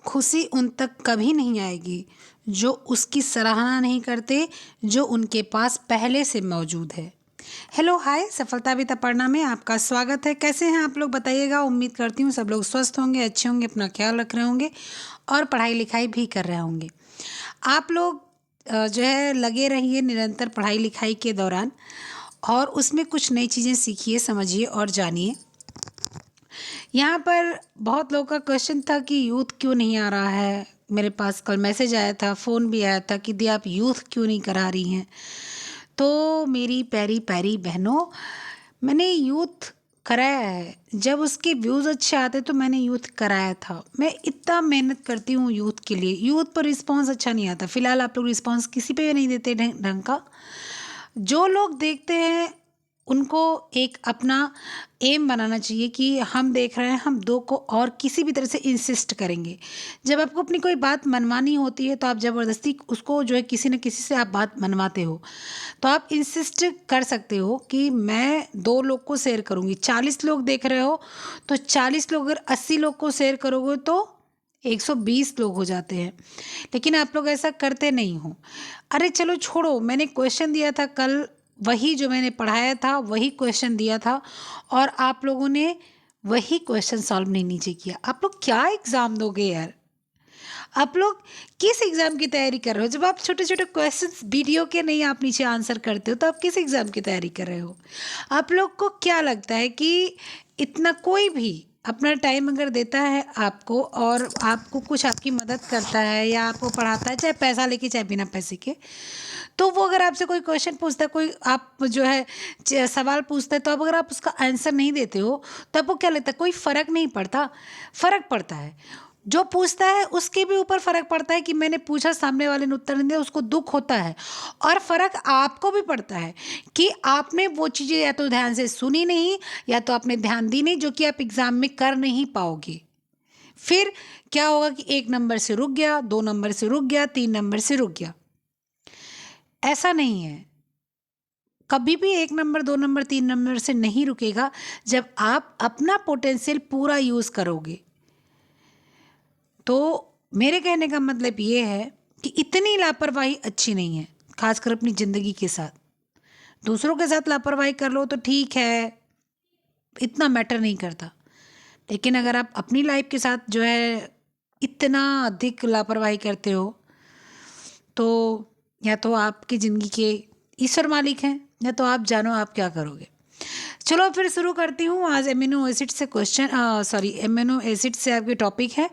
खुशी उन तक कभी नहीं आएगी जो उसकी सराहना नहीं करते, जो उनके पास पहले से मौजूद है। हेलो हाय, सफलता विद अपर्णा में आपका स्वागत है। कैसे हैं आप लोग बताइएगा। उम्मीद करती हूँ सब लोग स्वस्थ होंगे, अच्छे होंगे, अपना ख्याल रख रहे होंगे और पढ़ाई लिखाई भी कर रहे होंगे। आप लोग जो है लगे रहिए निरंतर पढ़ाई लिखाई के दौरान और उसमें कुछ नई चीज़ें सीखिए, समझिए और जानिए। यहाँ पर बहुत लोगों का क्वेश्चन था कि यूथ क्यों नहीं आ रहा है। मेरे पास कल मैसेज आया था, फ़ोन भी आया था कि दी आप यूथ क्यों नहीं करा रही हैं। तो मेरी प्यारी प्यारी बहनों, मैंने यूथ कराया है। जब उसके व्यूज़ अच्छे आते तो मैंने यूथ कराया था। मैं इतना मेहनत करती हूँ यूथ के लिए, यूथ पर रिस्पांस अच्छा नहीं आता। फ़िलहाल आप लोग रिस्पांस किसी पे भी नहीं देते ढंग का। जो लोग देखते हैं उनको एक अपना एम बनाना चाहिए कि हम देख रहे हैं, हम दो को और किसी भी तरह से इंसिस्ट करेंगे। जब आपको अपनी कोई बात मनवानी होती है तो आप ज़बरदस्ती उसको जो है किसी न किसी से आप बात मनवाते हो। तो आप इंसिस्ट कर सकते हो कि मैं 2 लोग को शेयर करूँगी। 40 लोग देख रहे हो तो 40 लोग अगर 80 लोग को शेयर करोगे तो 120 लोग हो जाते हैं। लेकिन आप लोग ऐसा करते नहीं हो। अरे चलो छोड़ो, मैंने क्वेश्चन दिया था कल, वही जो मैंने पढ़ाया था वही क्वेश्चन दिया था और आप लोगों ने वही क्वेश्चन सॉल्व नहीं नीचे किया। आप लोग क्या एग्ज़ाम दोगे यार। आप लोग किस एग्ज़ाम की तैयारी कर रहे हो। जब आप छोटे छोटे क्वेश्चंस वीडियो के नहीं आप नीचे आंसर करते हो तो आप किस एग्ज़ाम की तैयारी कर रहे हो। आप लोग को क्या लगता है कि इतना कोई भी अपना टाइम अगर देता है आपको और आपको कुछ आपकी मदद करता है या आपको पढ़ाता है, चाहे पैसा लेके चाहे बिना पैसे के, तो वो अगर आपसे कोई क्वेश्चन पूछता है, कोई आप जो है सवाल पूछता है, तो अब अगर आप उसका आंसर नहीं देते हो तो आपको क्या लगता है कोई फ़र्क नहीं पड़ता। फ़र्क पड़ता है। जो पूछता है उसके भी ऊपर फ़र्क पड़ता है कि मैंने पूछा, सामने वाले ने उत्तर नहीं दिया, उसको दुख होता है। और फ़र्क आपको भी पड़ता है कि आपने वो चीज़ें या तो ध्यान से सुनी नहीं या तो आपने ध्यान दी नहीं, जो कि आप एग्ज़ाम में कर नहीं पाओगे। फिर क्या होगा कि 1 नंबर से रुक गया, 2 नंबर से रुक गया, 3 नंबर से रुक गया। ऐसा नहीं है। कभी भी 1 नंबर, 2 नंबर, 3 नंबर से नहीं रुकेगा जब आप अपना पोटेंशियल पूरा यूज़ करोगे। तो मेरे कहने का मतलब ये है कि इतनी लापरवाही अच्छी नहीं है, खासकर अपनी ज़िंदगी के साथ। दूसरों के साथ लापरवाही कर लो तो ठीक है, इतना मैटर नहीं करता। लेकिन अगर आप अपनी लाइफ के साथ जो है इतना अधिक लापरवाही करते हो तो या तो आपकी ज़िंदगी के ईश्वर मालिक हैं या तो आप जानो आप क्या करोगे। चलो फिर शुरू करती हूँ। आज एमिनो एसिड से एमिनो एसिड से आपके टॉपिक है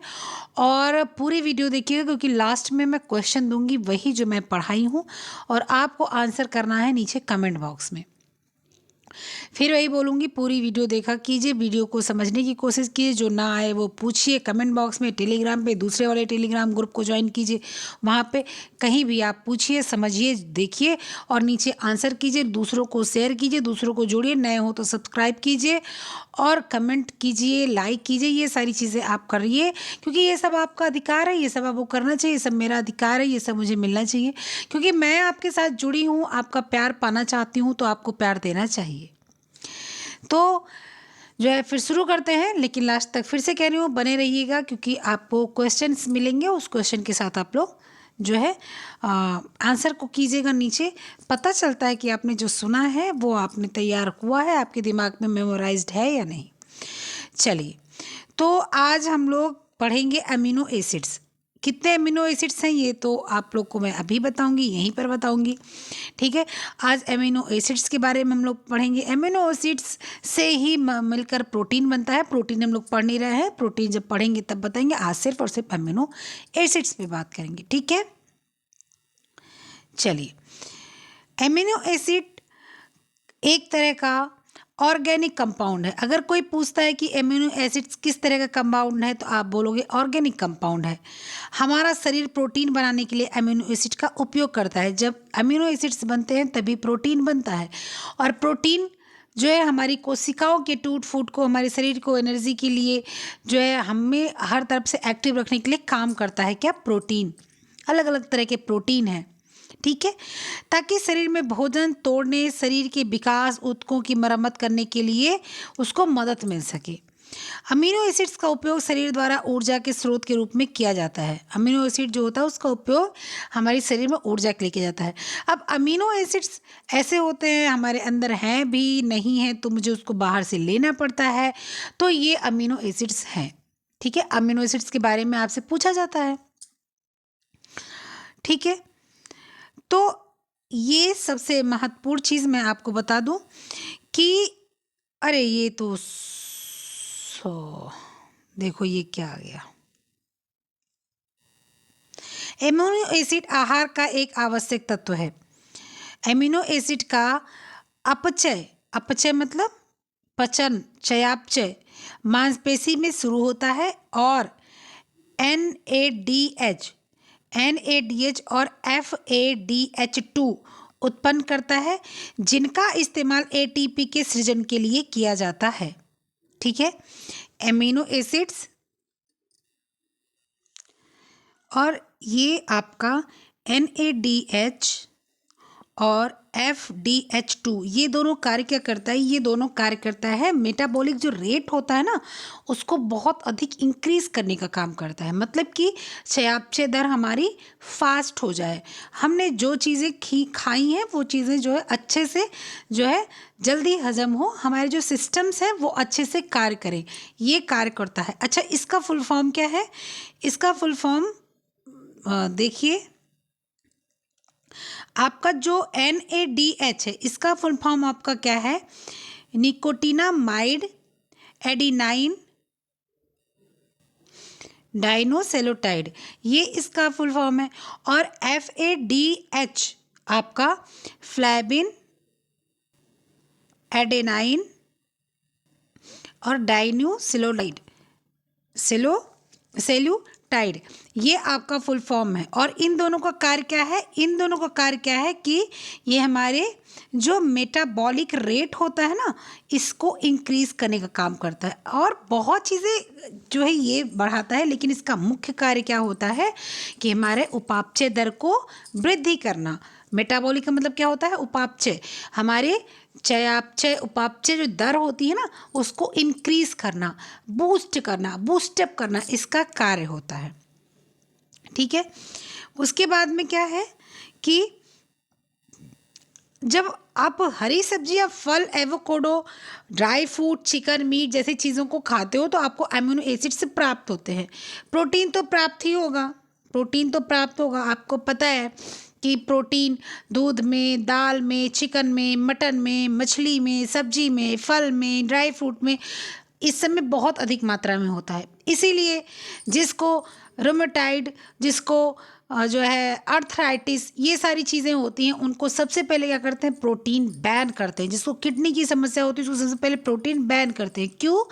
और पूरी वीडियो देखिएगा क्योंकि लास्ट में मैं क्वेश्चन दूंगी वही जो मैं पढ़ाई हूँ और आपको आंसर करना है नीचे कमेंट बॉक्स में। फिर वही बोलूँगी, पूरी वीडियो देखा कीजिए, वीडियो को समझने की कोशिश कीजिए, जो ना आए वो पूछिए कमेंट बॉक्स में, टेलीग्राम पे दूसरे वाले टेलीग्राम ग्रुप को ज्वाइन कीजिए, वहाँ पे कहीं भी आप पूछिए, समझिए, देखिए और नीचे आंसर कीजिए, दूसरों को शेयर कीजिए, दूसरों को जोड़िए, नए हो तो सब्सक्राइब कीजिए और कमेंट कीजिए, लाइक कीजिए। ये सारी चीज़ें आप करिए क्योंकि ये सब आपका अधिकार है, ये सब आपको करना चाहिए, ये सब मेरा अधिकार है, ये सब मुझे मिलना चाहिए क्योंकि मैं आपके साथ जुड़ी हूँ, आपका प्यार पाना चाहती हूँ तो आपको प्यार देना चाहिए। तो जो है फिर शुरू करते हैं, लेकिन लास्ट तक फिर से कह रही हूँ बने रहिएगा क्योंकि आपको क्वेश्चंस मिलेंगे, उस क्वेश्चन के साथ आप लोग जो है आंसर को कीजिएगा नीचे। पता चलता है कि आपने जो सुना है वो आपने तैयार हुआ है, आपके दिमाग में मेमोराइज्ड है या नहीं। चलिए, तो आज हम लोग पढ़ेंगे अमीनो एसिड्स। कितने अमीनो एसिड्स हैं ये तो आप लोग को मैं अभी बताऊंगी, यहीं पर बताऊंगी। ठीक है, आज अमीनो एसिड्स के बारे में हम लोग पढ़ेंगे। अमीनो एसिड्स से ही मिलकर प्रोटीन बनता है। प्रोटीन हम लोग पढ़ नहीं रहे हैं, प्रोटीन जब पढ़ेंगे तब बताएंगे। आज सिर्फ और सिर्फ अमीनो एसिड्स पे बात करेंगे। ठीक है, चलिए। अमीनो एसिड एक तरह का ऑर्गेनिक कंपाउंड है। अगर कोई पूछता है कि एमिनो एसिड्स किस तरह का कंपाउंड है तो आप बोलोगे ऑर्गेनिक कंपाउंड है। हमारा शरीर प्रोटीन बनाने के लिए अमीनो एसिड का उपयोग करता है। जब अमीनो एसिड्स बनते हैं तभी प्रोटीन बनता है और प्रोटीन जो है हमारी कोशिकाओं के टूट फूट को, हमारे शरीर को एनर्जी के लिए जो है हमें हर तरफ से एक्टिव रखने के लिए काम करता है। क्या? प्रोटीन। अलग अलग तरह के प्रोटीन हैं। ठीक है, ताकि शरीर में भोजन तोड़ने, शरीर के विकास ऊतकों की मरम्मत करने के लिए उसको मदद मिल सके। अमीनो एसिड्स का उपयोग शरीर द्वारा ऊर्जा के स्रोत के रूप में किया जाता है। अमीनो एसिड जो होता है उसका उपयोग हमारे शरीर में ऊर्जा के लिए किया जाता है। अब अमीनो एसिड्स ऐसे होते हैं, हमारे अंदर हैं भी, नहीं है तो मुझे उसको बाहर से लेना पड़ता है, तो ये अमीनो एसिड्स हैं। ठीक है, अमीनो एसिड्स के बारे में आपसे पूछा जाता है। ठीक है, तो ये सबसे महत्वपूर्ण चीज़ मैं आपको बता दूं कि अरे ये तो देखो ये क्या आ गया। एमिनो एसिड आहार का एक आवश्यक तत्व है। एमिनो एसिड का अपचय, अपचय मतलब पचन, चयापचय मांसपेशी में शुरू होता है और NADH और FADH2 उत्पन्न करता है, जिनका इस्तेमाल ATP के सृजन के लिए किया जाता है। ठीक है, एमिनो एसिड्स और ये आपका NADH और FDH2 ये दोनों कार्य क्या करता है, ये दोनों कार्य करता है मेटाबॉलिक जो रेट होता है ना उसको बहुत अधिक इंक्रीज करने का काम करता है। मतलब कि चयापचय दर हमारी फास्ट हो जाए, हमने जो चीज़ें खाई हैं वो चीज़ें जो है अच्छे से जो है जल्दी हजम हो, हमारे जो सिस्टम्स हैं वो अच्छे से कार्य करें, ये कार्य करता है। अच्छा, इसका फुल फॉर्म क्या है? इसका फुल फॉर्म देखिए, आपका जो NADH है इसका फुल फॉर्म आपका क्या है? निकोटिनामाइड एडिनाइन डाइनोसेलोटाइड, ये इसका फुल फॉर्म है। और FADH आपका फ्लैविन एडेनाइन और डाइनोसेलोटाइड सेल्यूटाइड, ये आपका फुल फॉर्म है। और इन दोनों का कार्य क्या है? इन दोनों का कार्य क्या है कि ये हमारे जो मेटाबॉलिक रेट होता है ना इसको इंक्रीज करने का काम करता है और बहुत चीज़ें जो है ये बढ़ाता है, लेकिन इसका मुख्य कार्य क्या होता है कि हमारे उपापचय दर को वृद्धि करना। मेटाबॉलिक का मतलब क्या होता है? उपापचय, हमारे चयापचय उपापचय जो दर होती है ना उसको इंक्रीज करना, बूस्ट करना, बूस्टअप करना, इसका कार्य होता है। ठीक है, उसके बाद में क्या है कि जब आप हरी सब्जियां, फल, avocado, dry fruit, chicken, meat जैसी चीज़ों को खाते हो तो आपको अमीनो एसिड से प्राप्त होते हैं। प्रोटीन तो प्राप्त ही होगा, प्रोटीन तो प्राप्त होगा। आपको पता है कि प्रोटीन दूध में, दाल में, चिकन में, मटन में, मछली में, सब्जी में, फल में, ड्राई फ्रूट में इस समय बहुत अधिक मात्रा में होता है। इसीलिए जिसको रोमेटाइड, जिसको जो है अर्थराइटिस, ये सारी चीज़ें होती हैं उनको सबसे पहले क्या करते हैं? प्रोटीन बैन करते हैं। जिसको किडनी की समस्या होती है उसको सबसे पहले प्रोटीन बैन करते हैं। क्यों?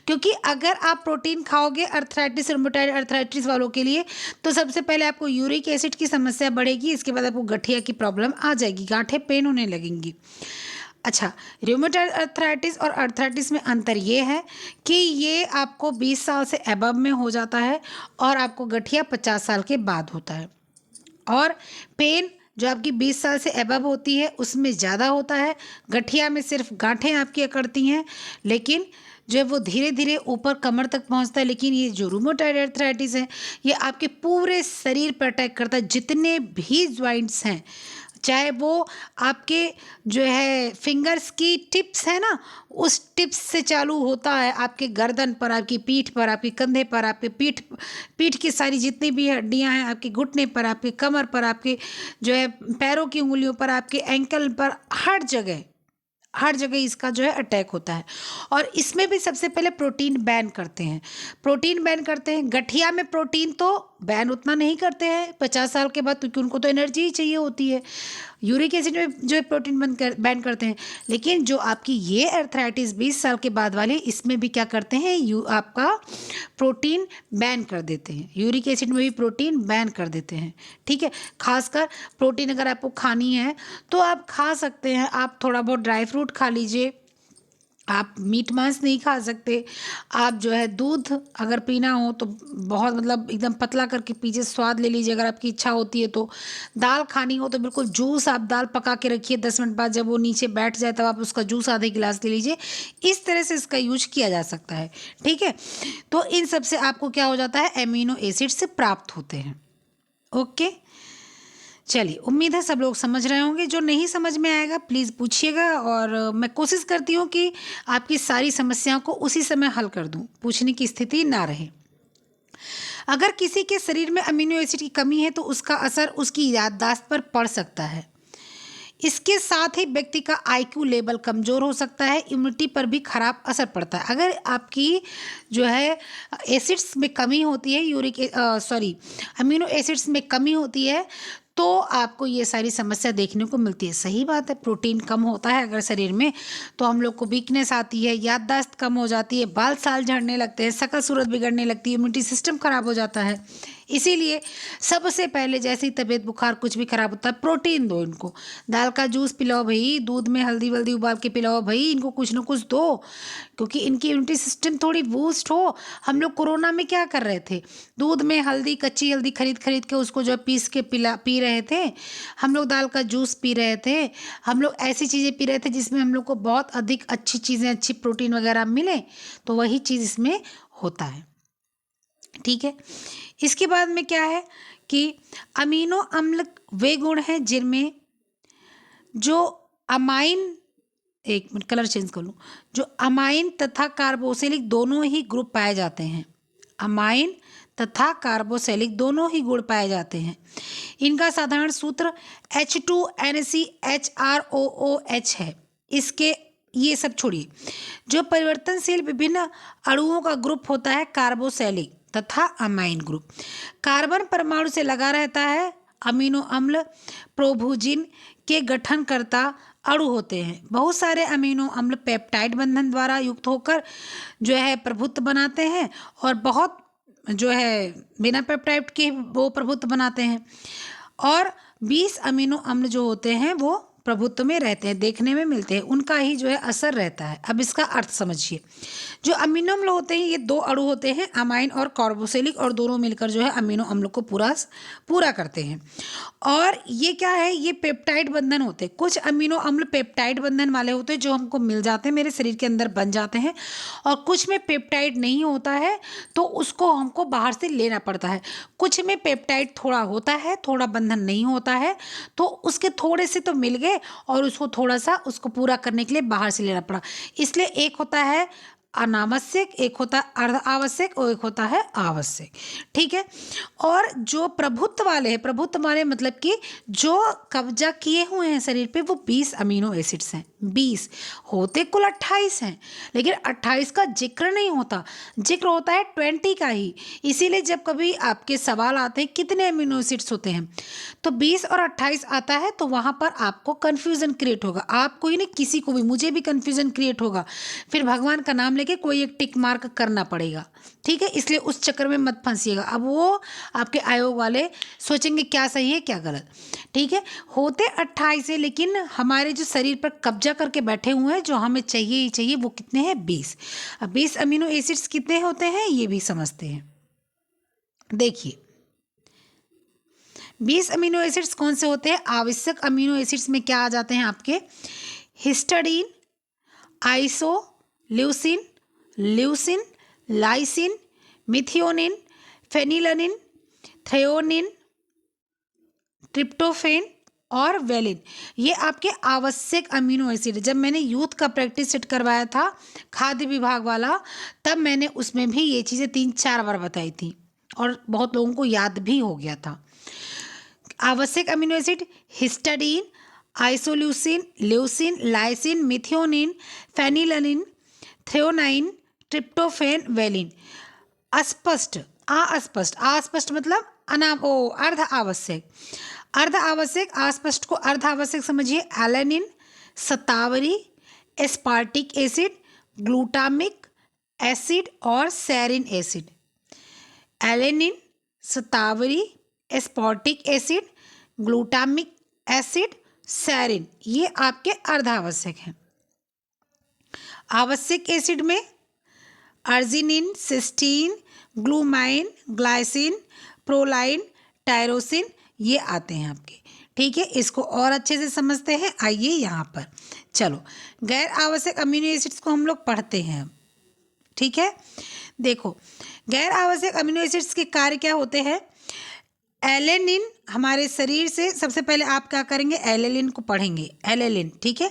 क्योंकि अगर आप प्रोटीन खाओगे अर्थराइटिस, रोमेटाइड अर्थराइटिस वालों के लिए, तो सबसे पहले आपको यूरिक एसिड की समस्या बढ़ेगी, इसके बाद आपको गठिया की प्रॉब्लम आ जाएगी, गांठें पेन होने लगेंगी। अच्छा, रूमेटॉइड अर्थराइटिस और अर्थराइटिस में अंतर ये है कि ये आपको 20 साल से अबव में हो जाता है और आपको गठिया 50 साल के बाद होता है। और पेन जो आपकी 20 साल से अबव होती है उसमें ज़्यादा होता है। गठिया में सिर्फ गांठें आपकी अकड़ती हैं, लेकिन जो है वो धीरे धीरे ऊपर कमर तक पहुंचता है। लेकिन ये जो रूमेटॉइड अर्थराइटिस है ये आपके पूरे शरीर पर अटैक करता है। जितने भी ज्वाइंट्स हैं, चाहे वो आपके जो है फिंगर्स की टिप्स है ना, उस टिप्स से चालू होता है आपके गर्दन पर, आपकी पीठ पर, आपके कंधे पर, आपके पीठ की सारी जितनी भी हड्डियां हैं, आपके घुटने पर, आपके कमर पर, आपके जो है पैरों की उंगलियों पर, आपके एंकल पर, हर जगह इसका जो है अटैक होता है। और इसमें भी सबसे पहले प्रोटीन बैन करते हैं, प्रोटीन बैन करते हैं। गठिया में प्रोटीन तो बैन उतना नहीं करते हैं 50 साल के बाद, क्योंकि उनको तो एनर्जी ही चाहिए होती है। यूरिक एसिड में जो है प्रोटीन बैन करते हैं। लेकिन जो आपकी ये अर्थराइटिस 20 साल के बाद वाले, इसमें भी क्या करते हैं, आपका प्रोटीन बैन कर देते हैं। यूरिक एसिड में भी प्रोटीन बैन कर देते हैं। ठीक है, खासकर प्रोटीन अगर आपको खानी है तो आप खा सकते हैं। आप थोड़ा बहुत ड्राई फ्रूट खा लीजिए, आप मीट मांस नहीं खा सकते। आप जो है दूध अगर पीना हो तो बहुत मतलब एकदम पतला करके पीजिए, स्वाद ले लीजिए अगर आपकी इच्छा होती है तो। दाल खानी हो तो बिल्कुल जूस आप दाल पका के रखिए, 10 मिनट बाद जब वो नीचे बैठ जाए तब आप उसका जूस आधे गिलास ले लीजिए। इस तरह से इसका यूज किया जा सकता है। ठीक है, तो इन सब से आपको क्या हो जाता है, एमिनो एसिड से प्राप्त होते हैं। ओके, चलिए उम्मीद है सब लोग समझ रहे होंगे। जो नहीं समझ में आएगा प्लीज़ पूछिएगा, और मैं कोशिश करती हूँ कि आपकी सारी समस्याओं को उसी समय हल कर दूँ, पूछने की स्थिति ना रहे। अगर किसी के शरीर में अमीनो एसिड की कमी है तो उसका असर उसकी याददाश्त पर पड़ सकता है। इसके साथ ही व्यक्ति का आईक्यू लेवल कमज़ोर हो सकता है, इम्यूनिटी पर भी खराब असर पड़ता है। अगर आपकी जो है एसिड्स में कमी होती है, अमीनो एसिड्स में कमी होती है, तो आपको ये सारी समस्या देखने को मिलती है। सही बात है, प्रोटीन कम होता है अगर शरीर में तो हम लोग को वीकनेस आती है, याददाश्त कम हो जाती है, बाल साल झड़ने लगते हैं, शक्ल सूरत बिगड़ने लगती है, इम्यूनिटी सिस्टम खराब हो जाता है। इसीलिए सबसे पहले जैसे ही तबीयत बुखार कुछ भी खराब होता है, प्रोटीन दो इनको। दाल का जूस पिलाओ भाई, दूध में हल्दी वल्दी उबाल के पिलाओ भाई, इनको कुछ ना कुछ दो, क्योंकि इनकी इम्यूनिटी सिस्टम थोड़ी बूस्ट हो। हम लोग कोरोना में क्या कर रहे थे, दूध में हल्दी, कच्ची हल्दी खरीद खरीद के उसको जो है पीस के पी रहे थे। हम लोग दाल का जूस पी रहे थे, हम लोग ऐसी चीज़ें पी रहे थे जिसमें हम लोग को बहुत अधिक अच्छी चीज़ें, अच्छी प्रोटीन वगैरह मिले। तो वही चीज़ इसमें होता है। ठीक है, इसके बाद में क्या है कि अमीनो अम्ल वे गुण हैं जिनमें जो अमाइन, एक मिनट कलर चेंज कर लूँ, जो अमाइन तथा कार्बोक्सिलिक दोनों ही ग्रुप पाए जाते हैं। अमाइन तथा कार्बोक्सिलिक दोनों ही गुण पाए जाते हैं। इनका साधारण सूत्र H2NaCHROOH है। इसके ये सब छोड़िए, जो परिवर्तनशील विभिन्न अणुओं का ग्रुप होता है कार्बोक्सिलिक तथा अमाइन ग्रुप। कार्बन परमाणु से लगा रहता है। अमीनो अम्ल प्रोभूजिन के गठनकर्ता अणु होते हैं। बहुत सारे अमीनो अम्ल पेप्टाइड बंधन द्वारा युक्त होकर जो है प्रभुत्व बनाते हैं, और बहुत जो है बिना पेप्टाइड के वो प्रभुत्व बनाते हैं। और 20 अमीनो अम्ल जो होते हैं वो प्रभुत्व में रहते हैं, देखने में मिलते हैं, उनका ही जो है असर रहता है। अब इसका अर्थ समझिए, जो अमीनो अम्ल होते हैं ये दो अणु होते हैं, अमाइन और कार्बोक्सिलिक, और दोनों मिलकर जो है अमीनो अम्ल को पूरा करते हैं। और ये क्या है, ये पेप्टाइड बंधन होते हैं। कुछ अमीनो अम्ल पेप्टाइड बंधन वाले होते हैं जो हमको मिल जाते हैं, मेरे शरीर के अंदर बन जाते हैं, और कुछ में पेप्टाइड नहीं होता है तो उसको हमको बाहर से लेना पड़ता है। कुछ में पेप्टाइड थोड़ा होता है, थोड़ा बंधन नहीं होता है, तो उसके थोड़े से तो मिल गए और उसको थोड़ा सा उसको पूरा करने के लिए बाहर से लेना पड़ा। इसलिए एक होता है अनावश्यक, एक होता है अर्ध आवश्यक, और एक होता है आवश्यक। ठीक है, और जो प्रभुत्व वाले हैं, प्रभुत्व वाले मतलब कि जो कब्जा किए हुए हैं शरीर पे, वो 20 अमीनो एसिड्स हैं। 20 होते कुल 28 हैं, लेकिन 28 का जिक्र नहीं होता, जिक्र होता है 20 का ही। इसीलिए जब कभी आपके सवाल आते हैं कितने अमीनो एसिड्स होते हैं, तो 20 और 28 आता है, तो वहाँ पर आपको कन्फ्यूज़न क्रिएट होगा। आपको ही नहीं, किसी को भी, मुझे भी कन्फ्यूज़न क्रिएट होगा। फिर भगवान का नाम लेके कोई एक टिक मार्क करना पड़ेगा। ठीक है, इसलिए उस चक्कर में मत फंसिएगा। अब वो आपके आयोग वाले सोचेंगे क्या सही है क्या गलत। ठीक है, होते 28 है, लेकिन हमारे जो शरीर पर कब्जा करके बैठे हुए हैं, जो हमें चाहिए ही चाहिए, वो कितने हैं, 20। अब 20 अमीनो एसिड्स कितने होते हैं ये भी समझते हैं। देखिए 20 अमीनो एसिड्स कौन से होते हैं। आवश्यक अमीनो एसिड्स में क्या आ जाते हैं आपके, histidine, isoleucine, leucine, lysine, methionine, phenylalanine, threonine, tryptophan और वेलिन। ये आपके आवश्यक अमीनो एसिड। जब मैंने यूथ का प्रैक्टिस सेट करवाया था खाद्य विभाग वाला, तब मैंने उसमें भी ये चीज़ें 3-4 बार बताई थी, और बहुत लोगों को याद भी हो गया था। आवश्यक amino acid histidine, isoleucine, leucine, lysine, methionine, phenylalanine, threonine, tryptophan, valine. अस्पष्ट, अस्पष्ट, अस्पष्ट मतलब अर्ध आवश्यक। अर्ध आवश्यक, अस्पष्ट को अर्ध आवश्यक समझिए। एलेनिन, शतावरी, एस्पार्टिक एसिड, ग्लूटामिक एसिड और सेरिन एसिड। एलेनिन, शतावरी, aspartic acid, glutamic acid, serine, ये आपके अर्ध आवश्यक हैं। आवश्यक एसिड में arginine, cysteine, glutamine, glycine, proline, tyrosine ये आते हैं आपके। ठीक है, इसको और अच्छे से समझते हैं। आइए यहाँ पर चलो गैर आवश्यक अमीनो एसिड्स को हम लोग पढ़ते हैं। ठीक है, देखो गैर आवश्यक अमीनो एसिड्स के कार्य क्या होते हैं। एलेनिन हमारे शरीर से, सबसे पहले आप क्या करेंगे, एलेनिन को पढ़ेंगे। एलेनिन ठीक है,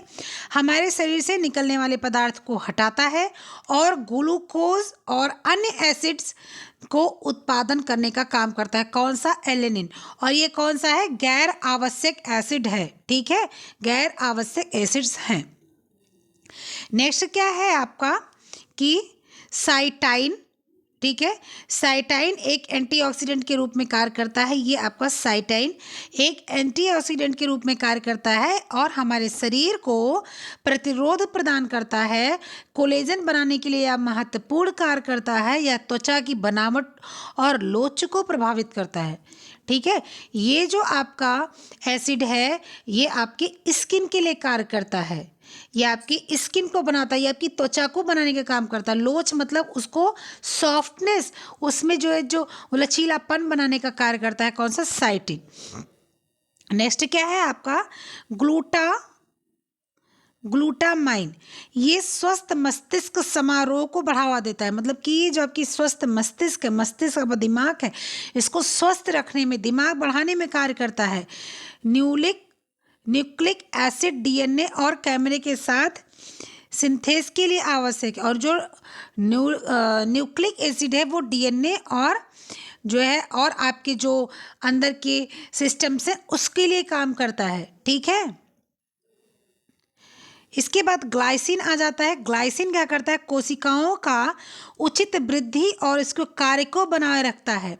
हमारे शरीर से निकलने वाले पदार्थ को हटाता है और ग्लूकोज और अन्य एसिड्स को उत्पादन करने का काम करता है। कौन सा, एलेनिन। और ये कौन सा है, गैर आवश्यक एसिड है। ठीक है, गैर आवश्यक एसिड्स हैं। नेक्स्ट क्या है आपका कि साइटाइन। ठीक है, साइटाइन एक एंटीऑक्सीडेंट के रूप में कार्य करता है। ये आपका साइटाइन एक एंटीऑक्सीडेंट के रूप में कार्य करता है और हमारे शरीर को प्रतिरोध प्रदान करता है। कोलेजन बनाने के लिए यह महत्वपूर्ण कार्य करता है। यह त्वचा की बनावट और लोच को प्रभावित करता है। ठीक है, ये जो आपका एसिड है ये आपकी स्किन के लिए कार्य करता है। ये आपकी स्किन को बनाता है, ये आपकी त्वचा को बनाने का काम करता है। लोच मतलब उसको सॉफ्टनेस, उसमें जो है जो लचीलापन बनाने का कार्य करता है। कौन सा, साइटिन। नेक्स्ट क्या है आपका, ग्लूटामाइन। ये स्वस्थ मस्तिष्क समारोह को बढ़ावा देता है। मतलब कि ये जो आपकी स्वस्थ मस्तिष्क है, मस्तिष्क का दिमाग है, इसको स्वस्थ रखने में, दिमाग बढ़ाने में कार्य करता है। न्यूक्लिक एसिड डीएनए और कैमरे के साथ सिंथेस के लिए आवश्यक है। और जो न्यूक्लिक एसिड है वो डीएनए और जो है और आपके जो अंदर के सिस्टम्स हैं उसके लिए काम करता है। ठीक है, इसके बाद ग्लाइसिन आ जाता है। ग्लाइसिन क्या करता है, कोशिकाओं का उचित वृद्धि और इसको कार्य को बनाए रखता है।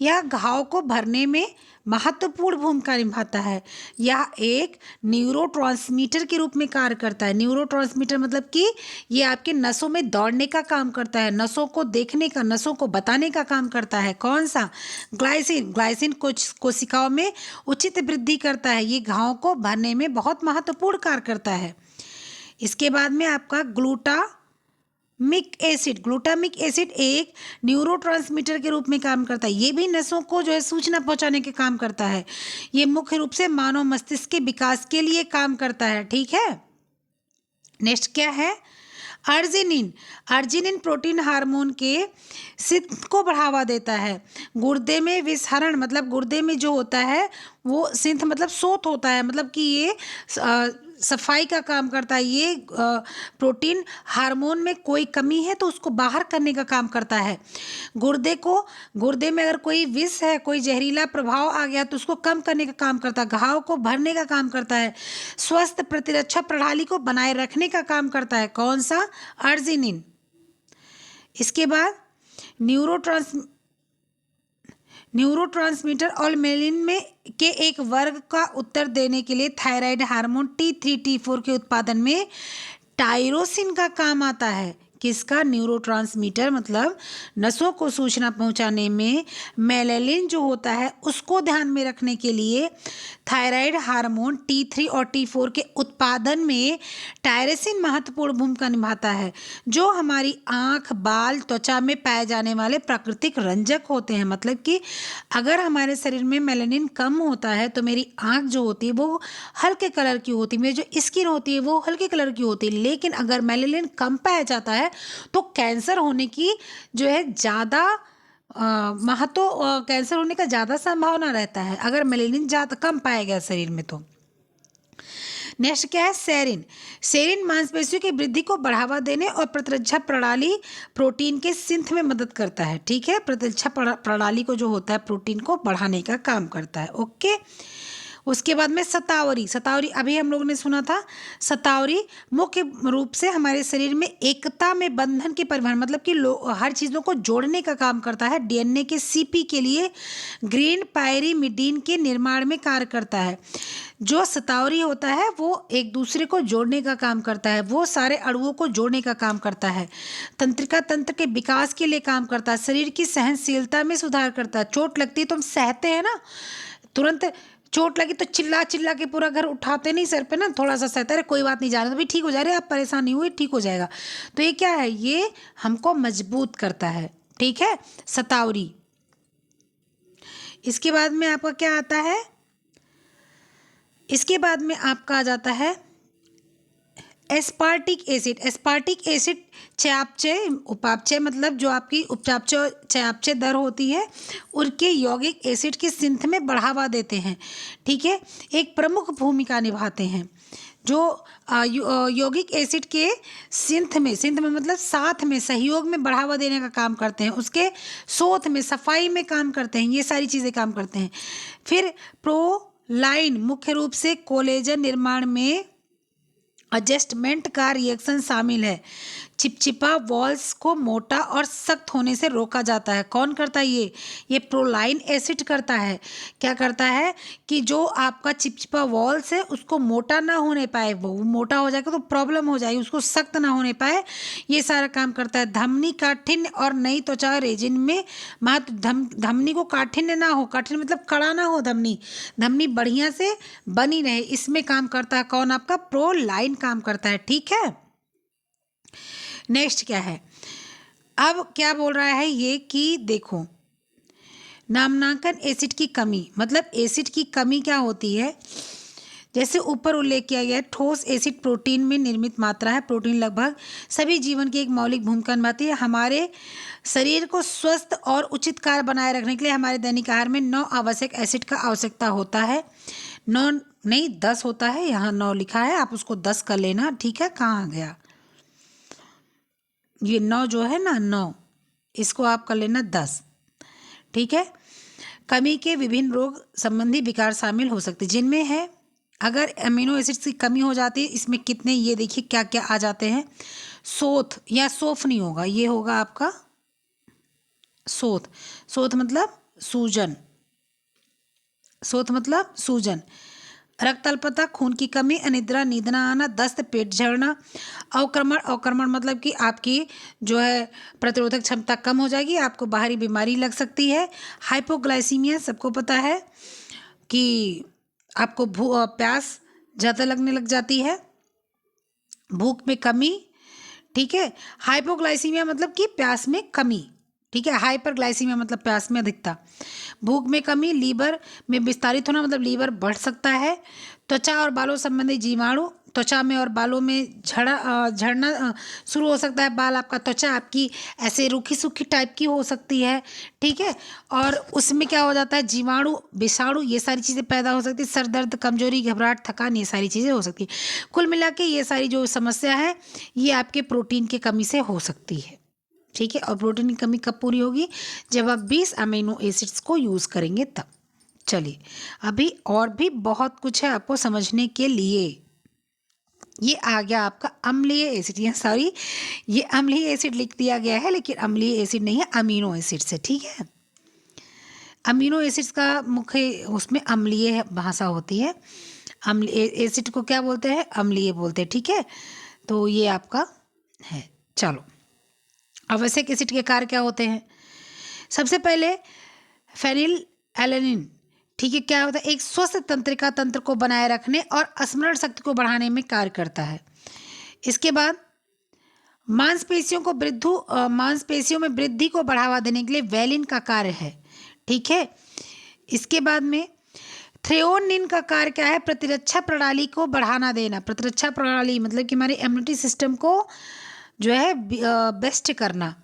यह घाव को भरने में महत्वपूर्ण भूमिका निभाता है। यह एक न्यूरोट्रांसमीटर के रूप में कार्य करता है। न्यूरोट्रांसमीटर मतलब कि ये आपके नसों में दौड़ने का काम करता है, नसों को देखने का, नसों को बताने का काम करता है। कौन सा, ग्लाइसिन। ग्लाइसिन कोशिकाओं में उचित वृद्धि करता है। ये घाव को भरने में बहुत महत्वपूर्ण कार्य करता है। इसके बाद में आपका ग्लूटामिक एसिड एक न्यूरोट्रांसमीटर के रूप में काम करता है। ये भी नसों को जो है सूचना पहुंचाने के काम करता है। ये मुख्य रूप से मानव मस्तिष्क के विकास के लिए काम करता है। ठीक है, नेक्स्ट क्या है, अर्जिनिन प्रोटीन हार्मोन के सिंथ को बढ़ावा देता है। गुर्दे में विसरण मतलब गुर्दे में जो होता है वो सिंथ मतलब शोथ होता है, मतलब कि ये सफाई का काम करता है। ये प्रोटीन हार्मोन में कोई कमी है तो उसको बाहर करने का काम करता है। गुर्दे में अगर कोई विष है, कोई जहरीला प्रभाव आ गया तो उसको कम करने का काम करता है। घाव को भरने का काम करता है। स्वस्थ प्रतिरक्षा प्रणाली को बनाए रखने का काम करता है। कौन सा, अर्जिनिन। इसके बाद न्यूरोट्रांसमीटर और मेलिन में के एक वर्ग का उत्तर देने के लिए थायराइड हार्मोन T3 T4 के उत्पादन में टायरोसिन का काम आता है। किसका, न्यूरोट्रांसमीटर मतलब नसों को सूचना पहुंचाने में मेलेनिन जो होता है उसको ध्यान में रखने के लिए थायराइड हार्मोन T3 और T4 के उत्पादन में टायरोसिन महत्वपूर्ण भूमिका निभाता है। जो हमारी आँख, बाल, त्वचा में पाए जाने वाले प्राकृतिक रंजक होते हैं। मतलब कि अगर हमारे शरीर में मेलानिन कम होता है तो मेरी आँख जो होती है वो हल्के कलर की होती है, मेरी जो स्किन होती है वो हल्के कलर की होती है। लेकिन अगर मेलानिन कम पाया जाता है तो कैंसर होने की जो है ज़्यादा कैंसर होने का ज़्यादा संभावना रहता है अगर मेलानिन ज़्यादा कम पाया गया शरीर में तो। नेक्स्ट क्या है, सेरिन मांसपेशियों की वृद्धि को बढ़ावा देने और प्रतिरक्षा प्रणाली प्रोटीन के सिंथ में मदद करता है। ठीक है, प्रतिरक्षा प्रणाली को जो होता है प्रोटीन को बढ़ाने का काम करता है। ओके, उसके बाद में सतावरी अभी हम लोगों ने सुना था। सतावरी मुख्य रूप से हमारे शरीर में एकता में बंधन के परिवहन मतलब कि हर चीज़ों को जोड़ने का काम करता है। डीएनए के सीपी के लिए ग्रीन पायरीमिडीन के निर्माण में कार्य करता है। जो सतावरी होता है वो एक दूसरे को जोड़ने का काम करता है, वो सारे अणुओं को जोड़ने का काम करता है। तंत्रिका तंत्र के विकास के लिए काम करता है। शरीर की सहनशीलता में सुधार करता है। चोट लगती है तो हम सहते हैं ना, तुरंत चोट लगी तो चिल्ला चिल्ला के पूरा घर उठाते नहीं सर पे ना, थोड़ा सा सहता है, कोई बात नहीं, जा रहा तो भी ठीक हो जा रहे, आप परेशान नहीं हुए, ठीक हो जाएगा। तो ये क्या है, ये हमको मजबूत करता है, ठीक है, सतावरी। इसके बाद में आपका क्या आता है, इसके बाद में आपका आ जाता है एस्पार्टिक एसिड। एस्पार्टिक एसिड चयापचय, उपापचय मतलब जो आपकी उपचापचय चयापचय दर होती है उनके यौगिक एसिड की सिंथ में बढ़ावा देते हैं, ठीक है, एक प्रमुख भूमिका निभाते हैं। जो यौगिक एसिड के सिंथ में मतलब साथ में, सहयोग में बढ़ावा देने का काम करते हैं, उसके शोथ में, सफाई में काम करते हैं, ये सारी चीज़ें काम करते हैं। फिर प्रोलाइन मुख्य रूप से कोलेजन निर्माण में एडजस्टमेंट का रिएक्शन शामिल है। चिपचिपा वॉल्स को मोटा और सख्त होने से रोका जाता है। कौन करता है ये प्रोलाइन एसिड करता है। क्या करता है कि जो आपका चिपचिपा वॉल्स है उसको मोटा ना होने पाए, वो मोटा हो जाएगा तो प्रॉब्लम हो जाएगी, उसको सख्त ना होने पाए, ये सारा काम करता है। धमनी काठिन्य और नई त्वचा रेजिन में महत्व, धमनी को काठिन्य ना हो, काठिन्य मतलब कड़ा ना हो, धमनी बढ़िया से बनी रहे, इसमें काम करता है कौन, आपका प्रोलाइन काम करता है, ठीक है। नेक्स्ट क्या है, अब क्या बोल रहा है ये कि देखो, नामांकन एसिड की कमी, मतलब एसिड की कमी क्या होती है, जैसे ऊपर उल्लेख किया गया है, ठोस एसिड प्रोटीन में निर्मित मात्रा है। प्रोटीन लगभग सभी जीवन की एक मौलिक भूमिका निभाती है। हमारे शरीर को स्वस्थ और उचित कार्य बनाए रखने के लिए हमारे दैनिक आहार में 9 आवश्यक एसिड का आवश्यकता होता है। 9 नहीं 10 होता है, यहाँ 9 लिखा है, आप उसको 10 कर लेना, ठीक है। कहाँ गया ये 9 जो है ना, 9 इसको आप कर लेना 10, ठीक है। कमी के विभिन्न रोग संबंधी विकार शामिल हो सकते हैं, जिनमें है, अगर अमीनो एसिड्स की कमी हो जाती है, इसमें कितने, ये देखिए क्या क्या आ जाते हैं। सोथ या सोफ नहीं होगा, ये होगा आपका सोथ। सोथ मतलब सूजन, सोथ मतलब सूजन, रक्त अल्पता, खून की कमी, अनिद्रा, नींद न आना, दस्त, पेट झड़ना, अवक्रमण मतलब कि आपकी जो है प्रतिरोधक क्षमता कम हो जाएगी, आपको बाहरी बीमारी लग सकती है। हाइपोग्लाइसीमिया, सबको पता है कि आपको प्यास ज़्यादा लगने लग जाती है, भूख में कमी, ठीक है। हाइपोग्लाइसीमिया मतलब कि प्यास में कमी, ठीक है। हाइपरग्लाइसीमिया मतलब प्यास में अधिकता, भूख में कमी, लीवर में विस्तारित होना मतलब लीवर बढ़ सकता है। त्वचा और बालों संबंधी जीवाणु, त्वचा में और बालों में झड़ना शुरू हो सकता है, बाल आपका, त्वचा आपकी ऐसे रूखी सूखी टाइप की हो सकती है, ठीक है। और उसमें क्या हो जाता है, जीवाणु, विषाणु, ये सारी चीज़ें पैदा हो सकती है। सर दर्द, कमजोरी, घबराहट, थकान, ये सारी चीज़ें हो सकती है। कुल मिला के ये सारी जो समस्या है ये आपके प्रोटीन की कमी से हो सकती है, ठीक है। और प्रोटीन की कमी कब पूरी होगी, जब आप 20 अमीनो एसिड्स को यूज़ करेंगे तब। चलिए, अभी और भी बहुत कुछ है आपको समझने के लिए। ये आ गया आपका अम्लीय एसिड, ये सॉरी ये अम्लीय एसिड लिख दिया गया है, लेकिन अम्लीय एसिड नहीं है, अमीनो एसिड से, ठीक है। अमीनो एसिड्स का मुख्य उसमें अम्लीय भाषा होती है। अम्लीय एसिड को क्या बोलते हैं, अम्लीय बोलते हैं, ठीक है। तो ये आपका है। चलो, आवश्यक एसिड के कार्य क्या होते हैं, सबसे पहले फेनिल एलेनिन, ठीक है, क्या होता है, एक स्वस्थ तंत्रिका तंत्र को बनाए रखने और स्मरण शक्ति को बढ़ाने में कार्य करता है। इसके बाद मांसपेशियों में वृद्धि को बढ़ावा देने के लिए वेलिन का कार्य है, ठीक है। इसके बाद में थ्रेओनिन का कार्य क्या है, प्रतिरक्षा प्रणाली को बढ़ाना देना। प्रतिरक्षा प्रणाली मतलब कि हमारे इम्यूनिटी सिस्टम को जो है बेस्ट करना।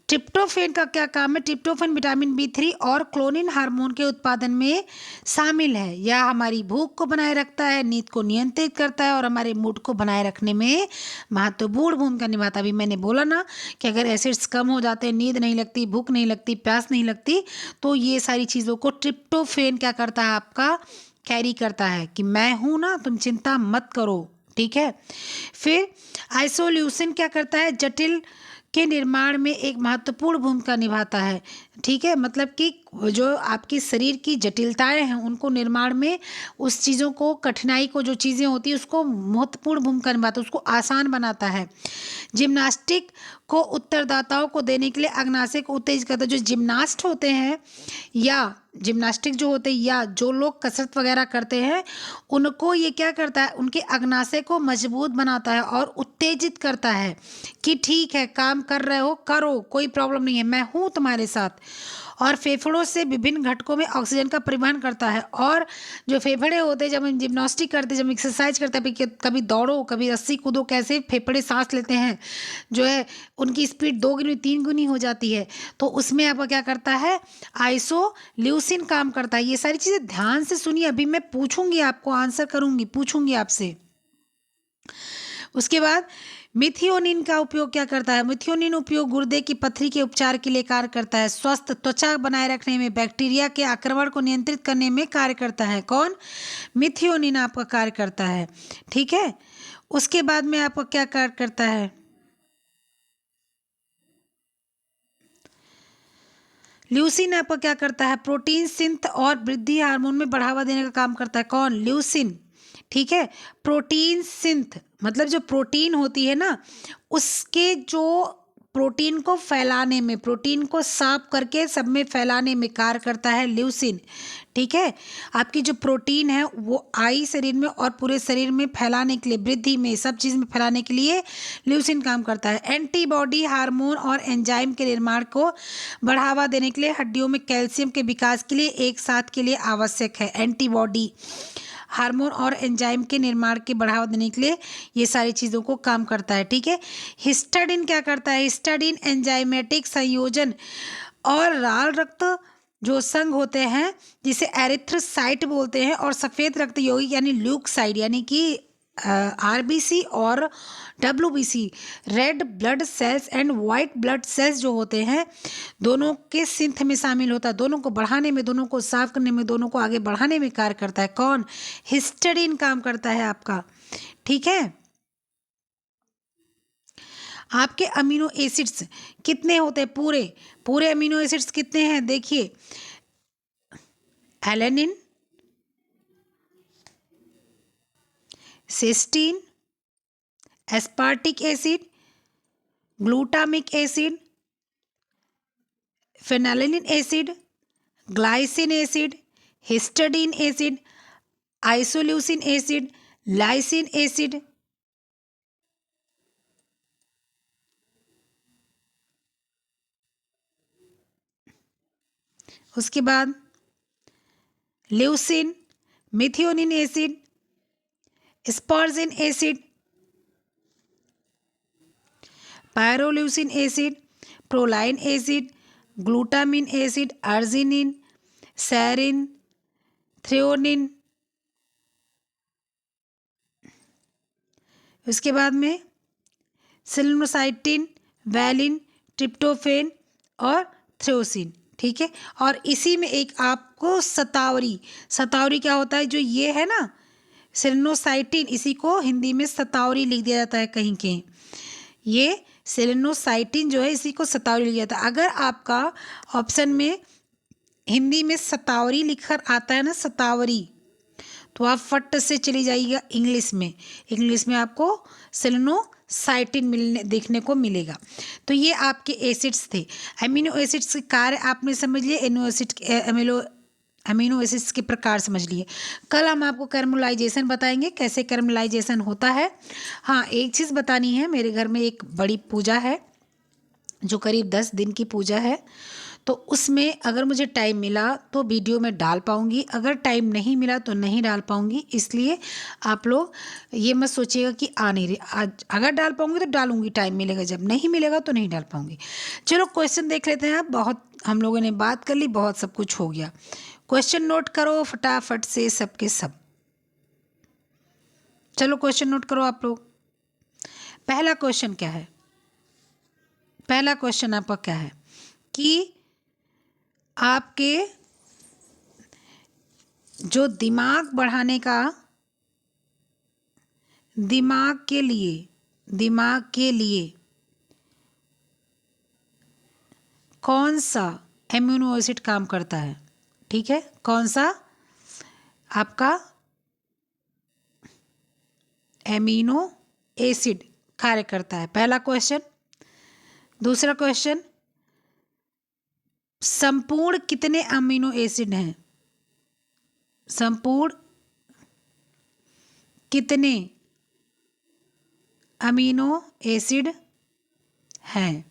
ट्रिप्टोफेन का क्या काम है, ट्रिप्टोफेन विटामिन B3 और क्लोनिन हार्मोन के उत्पादन में शामिल है। यह हमारी भूख को बनाए रखता है, नींद को नियंत्रित करता है और हमारे मूड को बनाए रखने में महत्वपूर्ण भूमिका निभाता है। अभी मैंने बोला ना कि अगर एसिड्स कम हो जाते हैं, नींद नहीं लगती, भूख नहीं लगती, प्यास नहीं लगती, तो ये सारी चीज़ों को ट्रिप्टोफेन क्या करता है, आपका कैरी करता है कि मैं हूँ ना, तुम चिंता मत करो, ठीक है। फिर आइसोल्यूसिन क्या करता है, जटिल के निर्माण में एक महत्वपूर्ण भूमिका निभाता है। ठीक है, मतलब कि जो आपके शरीर की जटिलताएं हैं उनको निर्माण में, उस चीज़ों को, कठिनाई को, जो चीज़ें होती है उसको महत्वपूर्ण भूमिका निभाता है, उसको आसान बनाता है। जिम्नास्टिक को उत्तरदाताओं को देने के लिए अग्नाशय को उत्तेजित करता है। जो जिम्नास्ट होते हैं या जिम्नास्टिक जो होते हैं या जो लोग कसरत वगैरह करते हैं, उनको ये क्या करता है, उनके अग्नाशय को मजबूत बनाता है और उत्तेजित करता है कि ठीक है, काम कर रहे हो, करो, कोई प्रॉब्लम नहीं है, मैं हूँ तुम्हारे साथ। और फेफड़ों से विभिन्न घटकों में ऑक्सीजन का परिवहन करता है। और जो फेफड़े होते हैं, जब हम जिम्नास्टिक करते हैं, जब एक्सरसाइज करते हैं, कभी दौड़ो, कभी रस्सी कूदो, कैसे फेफड़े सांस लेते हैं, जो है उनकी स्पीड 2 गुनी 3 गुनी हो जाती है। तो उसमें आपका क्या करता है, आइसोल्यूसिन काम करता है। ये सारी चीज़ें ध्यान से सुनिए, अभी मैं पूछूंगी, आपको आंसर करूंगी, पूछूंगी आपसे। उसके बाद मिथियोनिन का उपयोग क्या करता है, मिथियोनिन उपयोग गुर्दे की पथरी के उपचार के लिए कार्य करता है। स्वस्थ त्वचा बनाए रखने में, बैक्टीरिया के आक्रमण को नियंत्रित करने में कार्य करता है। कौन, मिथियोनिन आपका कार्य करता है। ठीक है, उसके बाद में आपका क्या कार्य करता है, ल्यूसिन आपका क्या करता है, प्रोटीन सिंथ और वृद्धि हार्मोन में बढ़ावा देने का काम करता है। कौन, ल्यूसिन। ठीक है, प्रोटीन सिंथ मतलब जो प्रोटीन होती है ना, उसके जो प्रोटीन को फैलाने में, प्रोटीन को साफ करके सब में फैलाने में कार्य करता है ल्यूसिन। ठीक है, आपकी जो प्रोटीन है वो आई शरीर में और पूरे शरीर में फैलाने के लिए, वृद्धि में, सब चीज़ में फैलाने के लिए ल्यूसिन काम करता है। एंटीबॉडी, हार्मोन और एंजाइम के निर्माण को बढ़ावा देने के लिए, हड्डियों में कैल्शियम के विकास के लिए एक साथ के लिए आवश्यक है। एंटीबॉडी, हार्मोन और एंजाइम के निर्माण के बढ़ावा देने के लिए ये सारी चीज़ों को काम करता है। ठीक है, हिस्टाडीन क्या करता है, हिस्टाडीन एंजाइमेटिक संयोजन और लाल रक्त जो संघ होते हैं, जिसे एरिथ्रोसाइट बोलते हैं, और सफ़ेद रक्त यौगिक यानी ल्यूकोसाइट यानी कि आरबीसी और WBC, red blood cells and white blood cells जो होते हैं, दोनों के सिंथ में शामिल होता है। दोनों को बढ़ाने में, दोनों को साफ करने में, दोनों को आगे बढ़ाने में कार्य करता है। कौन, हिस्टडीन काम करता है आपका। ठीक है, आपके अमीनो एसिड्स कितने होते हैं, पूरे पूरे अमीनो एसिड्स कितने हैं, देखिए, alanine, cysteine, aspartic acid, glutamic acid, phenylalanine acid, glycine acid, histidine acid, isoleucine acid, lysine acid. उसके बाद leucine, methionine acid, asparagine acid, pyrrolysine acid, proline acid, glutamine acid, arginine, serine, threonine. उसके बाद में सिलिनोसाइटिन, valine, tryptophan और थ्रेओसिन। ठीक है, और इसी में एक आपको सतावरी, सतावरी क्या होता है, जो ये है ना सेलेनोसाइटिन, इसी को हिंदी में सतावरी लिख दिया जाता है कहीं कहीं। ये सेलेनोसाइटिन जो है, इसी को सतावरी लिखा जाता है। अगर आपका ऑप्शन में हिंदी में सतावरी लिखकर आता है ना, सतावरी, तो आप फट से चली जाइएगा इंग्लिश में। इंग्लिश में आपको सेलेनोसाइटिन मिलने देखने को मिलेगा। तो ये आपके एसिड्स थे। अमीनो एसिड्स के कार्य आपने समझ लिए, अमीनो एसिड्स के प्रकार समझ लिए। कल हम आपको कैरमलाइजेशन बताएंगे, कैसे कैरमलाइजेशन होता है। हाँ, एक चीज़ बतानी है, मेरे घर में एक बड़ी पूजा है जो करीब 10 दिन की पूजा है, तो उसमें अगर मुझे टाइम मिला तो वीडियो में डाल पाऊँगी, अगर टाइम नहीं मिला तो नहीं डाल पाऊँगी। इसलिए आप लोग ये मत सोचिएगा कि आ नहीं रही, आज अगर डाल पाऊँगी तो डालूँगी, टाइम मिलेगा, जब नहीं मिलेगा तो नहीं डाल पाऊँगी। चलो क्वेश्चन देख लेते हैं। आप बहुत, हम लोगों ने बात कर ली, बहुत सब कुछ हो गया। क्वेश्चन नोट करो फटाफट से सबके सब। चलो क्वेश्चन नोट करो आप लोग। पहला क्वेश्चन क्या है, पहला क्वेश्चन आपका क्या है कि आपके जो दिमाग बढ़ाने का, दिमाग के लिए कौन सा एमिनो एसिड काम करता है। ठीक है, कौन सा? आपका एमिनो एसिड कार्य करता है, पहला क्वेश्चन। दूसरा क्वेश्चन, संपूर्ण कितने अमीनो एसिड हैं? संपूर्ण कितने अमीनो एसिड हैं?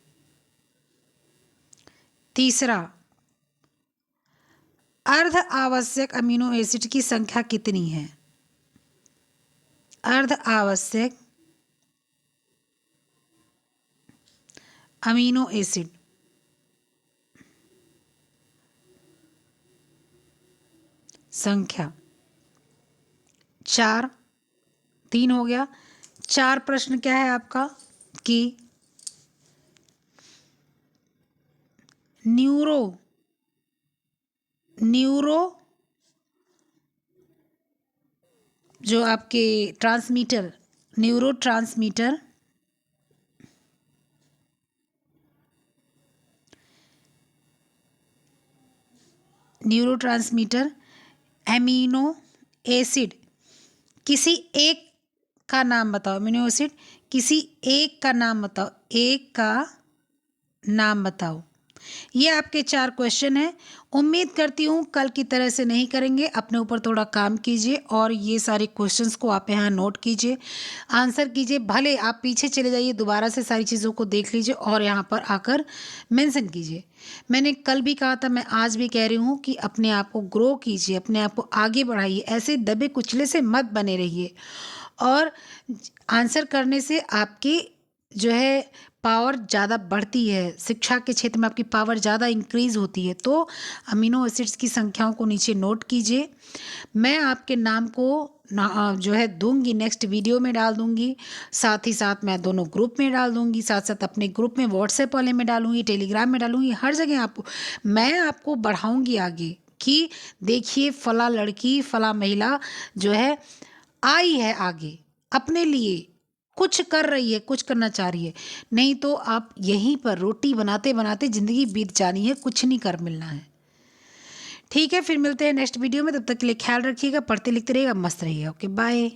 तीसरा, अर्ध आवश्यक अमीनो एसिड की संख्या कितनी है? अर्ध आवश्यक अमीनो एसिड संख्या 4। 3 हो गया। 4 प्रश्न क्या है आपका कि न्यूरो जो आपके transmitter, neuro transmitter amino acid किसी एक का नाम बताओ। अमीनो एसिड किसी एक का नाम बताओ, एक का नाम बताओ। ये आपके 4 क्वेश्चन हैं। उम्मीद करती हूँ कल की तरह से नहीं करेंगे, अपने ऊपर थोड़ा काम कीजिए और ये सारे क्वेश्चंस को आप यहाँ नोट कीजिए, आंसर कीजिए। भले आप पीछे चले जाइए, दोबारा से सारी चीज़ों को देख लीजिए और यहाँ पर आकर मेंशन कीजिए। मैंने कल भी कहा था, मैं आज भी कह रही हूँ कि अपने आप को ग्रो कीजिए, अपने आप को आगे बढ़ाइए, ऐसे दबे कुचले से मत बने रहिए। और आंसर करने से आपकी जो है पावर ज़्यादा बढ़ती है, शिक्षा के क्षेत्र में आपकी पावर ज़्यादा इंक्रीज़ होती है। तो अमीनो एसिड्स की संख्याओं को नीचे नोट कीजिए। मैं आपके नाम को जो है दूंगी, नेक्स्ट वीडियो में डाल दूंगी, साथ ही साथ मैं दोनों ग्रुप में डाल दूंगी, साथ साथ अपने ग्रुप में व्हाट्सएप वाले में डालूंगी, टेलीग्राम में डालूंगी, हर जगह मैं आपको बढ़ाऊंगी आगे कि देखिए फला लड़की, फला महिला जो है आई है आगे, अपने लिए कुछ कर रही है, कुछ करना चाह रही है। नहीं तो आप यहीं पर रोटी बनाते बनाते ज़िंदगी बीत जानी है, कुछ नहीं कर मिलना है। ठीक है, फिर मिलते हैं नेक्स्ट वीडियो में। तब तक के लिए ख्याल रखिएगा, पढ़ते लिखते रहिएगा, मस्त रहिएगा। Okay, bye.